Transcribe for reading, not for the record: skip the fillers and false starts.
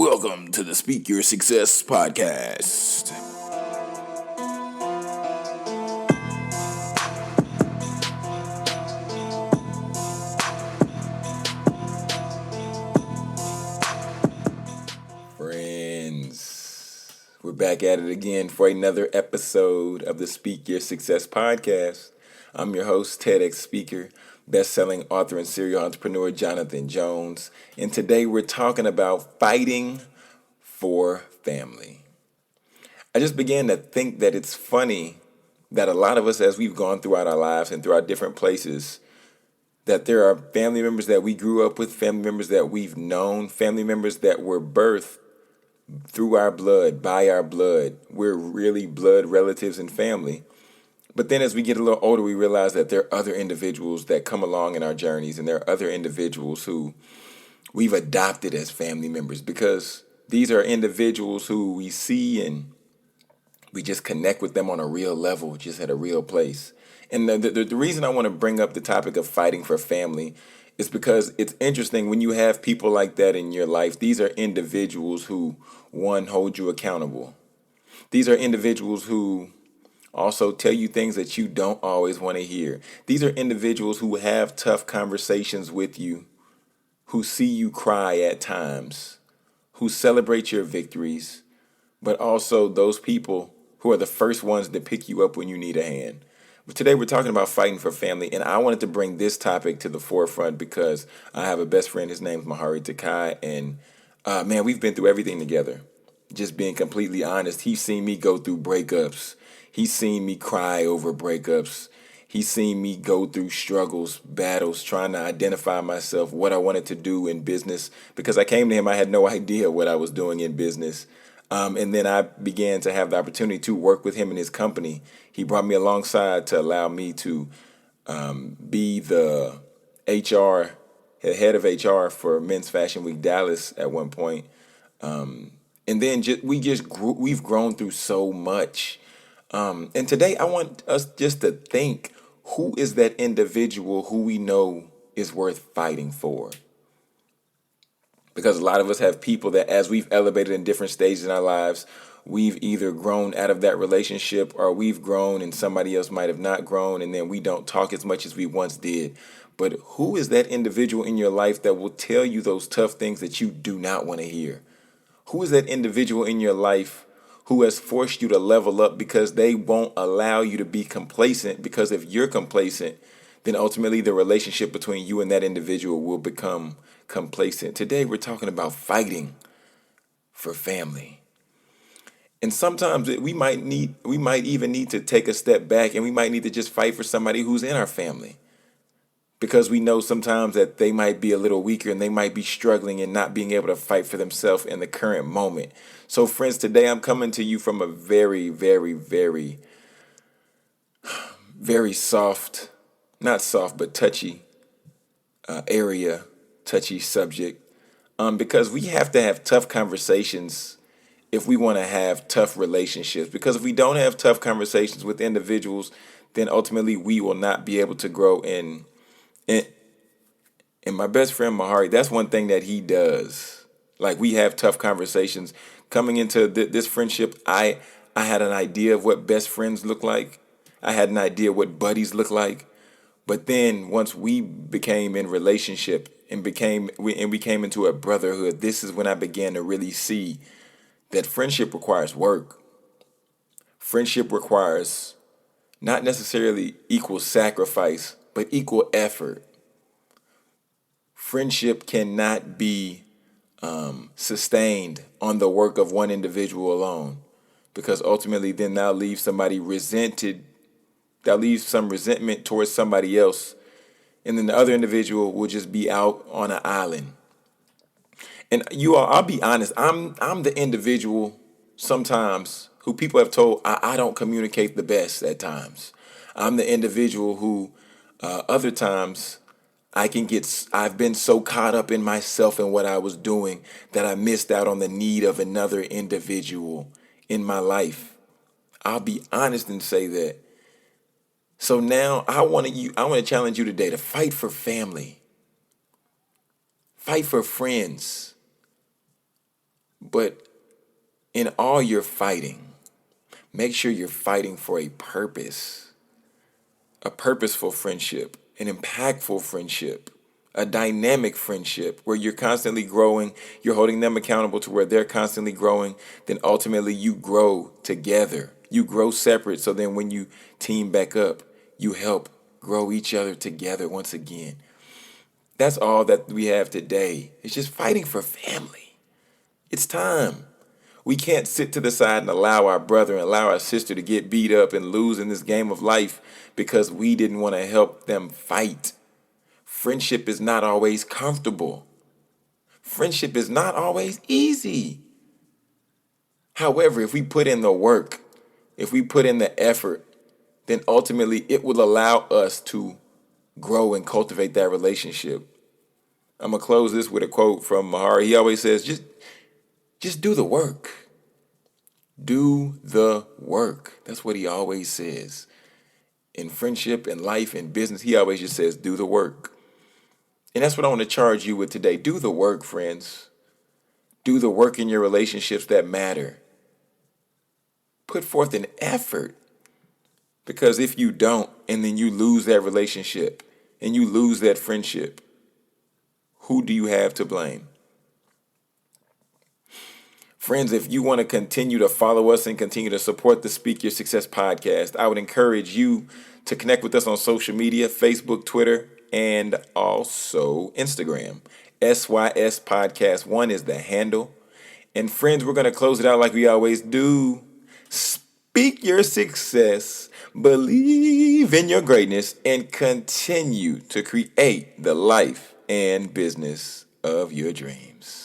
Welcome to the Speak Your Success podcast. Friends, we're back at it again for another episode of the Speak Your Success podcast. I'm your host, TEDx speaker, best-selling author and serial entrepreneur Jonathan Jones, and today we're talking about fighting for family. I just began to think that it's funny that a lot of us, as we've gone throughout our lives and throughout different places, that there are family members that we grew up with, family members that we've known, family members that were birthed through our blood, by our blood. We're really blood relatives and family. But then as we get a little older, we realize that there are other individuals that come along in our journeys, and there are other individuals who we've adopted as family members because these are individuals who we see and we just connect with them on a real level, just at a real place. And the reason I want to bring up the topic of fighting for family is because it's interesting when you have people like that in your life. These are individuals who, one, hold you accountable. These are individuals who also tell you things that you don't always want to hear. These are individuals who have tough conversations with you, who see you cry at times, who celebrate your victories, but also those people who are the first ones to pick you up when you need a hand. But today we're talking about fighting for family, and I wanted to bring this topic to the forefront because I have a best friend. His name's Mahari Takai, and man, we've been through everything together. Just being completely honest, he's seen me go through breakups. He's seen me cry over breakups. He's seen me go through struggles, battles, trying to identify myself, what I wanted to do in business. Because I came to him, I had no idea what I was doing in business. And then I began to have the opportunity to work with him in his company. He brought me alongside to allow me to be the head of HR for Men's Fashion Week Dallas at one point. And then we've grown through so much. And today I want us just to think, who is that individual who we know is worth fighting for? Because a lot of us have people that as we've elevated in different stages in our lives, we've either grown out of that relationship or we've grown and somebody else might have not grown, and then we don't talk as much as we once did. But who is that individual in your life that will tell you those tough things that you do not want to hear? Who is that individual in your life who has forced you to level up because they won't allow you to be complacent? Because if you're complacent, then ultimately the relationship between you and that individual will become complacent. Today we're talking about fighting for family. And sometimes we might even need to take a step back, and we might need to just fight for somebody who's in our family. Because we know sometimes that they might be a little weaker and they might be struggling and not being able to fight for themselves in the current moment. So friends, today I'm coming to you from a very, very, very, very soft, not soft, but touchy area, touchy subject. Because we have to have tough conversations if we want to have tough relationships. Because if we don't have tough conversations with individuals, then ultimately we will not be able to grow in. And my best friend Mahari, that's one thing that he does. Like, we have tough conversations. Coming into this friendship, I had an idea of what best friends look like. I had an idea what buddies look like. But then once we became in relationship and we came into a brotherhood, this is when I began to really see that friendship requires work. Friendship requires not necessarily equal sacrifice, but equal effort. Friendship cannot be sustained on the work of one individual alone, because ultimately then that'll leave somebody resented. That leaves some resentment towards somebody else, and then the other individual will just be out on an island. And you all, I'll be honest, I'm the individual sometimes who people have told I don't communicate the best at times. I'm the individual who other times I've been so caught up in myself and what I was doing that I missed out on the need of another individual in my life. I'll be honest and say that. So now I want to challenge you today to fight for family. Fight for friends. But in all your fighting, make sure you're fighting for a purposeful friendship, an impactful friendship, a dynamic friendship where you're constantly growing, you're holding them accountable to where they're constantly growing, then ultimately you grow together. You grow separate, so then when you team back up, you help grow each other together once again. That's all that we have today. It's just fighting for family. It's time. We can't sit to the side and allow our brother and allow our sister to get beat up and lose in this game of life because we didn't want to help them fight. Friendship is not always comfortable. Friendship is not always easy. However, if we put in the work, if we put in the effort, then ultimately it will allow us to grow and cultivate that relationship. I'm going to close this with a quote from Mahara. He always says, just do the work. Do the work. That's what he always says. In friendship, in life, in business, he always just says, do the work. And that's what I want to charge you with today. Do the work, friends. Do the work in your relationships that matter. Put forth an effort. Because if you don't, and then you lose that relationship, and you lose that friendship, who do you have to blame? Friends, if you want to continue to follow us and continue to support the Speak Your Success podcast, I would encourage you to connect with us on social media, Facebook, Twitter, and also Instagram. SYS Podcast 1 is the handle. And friends, we're going to close it out like we always do. Speak your success, believe in your greatness, and continue to create the life and business of your dreams.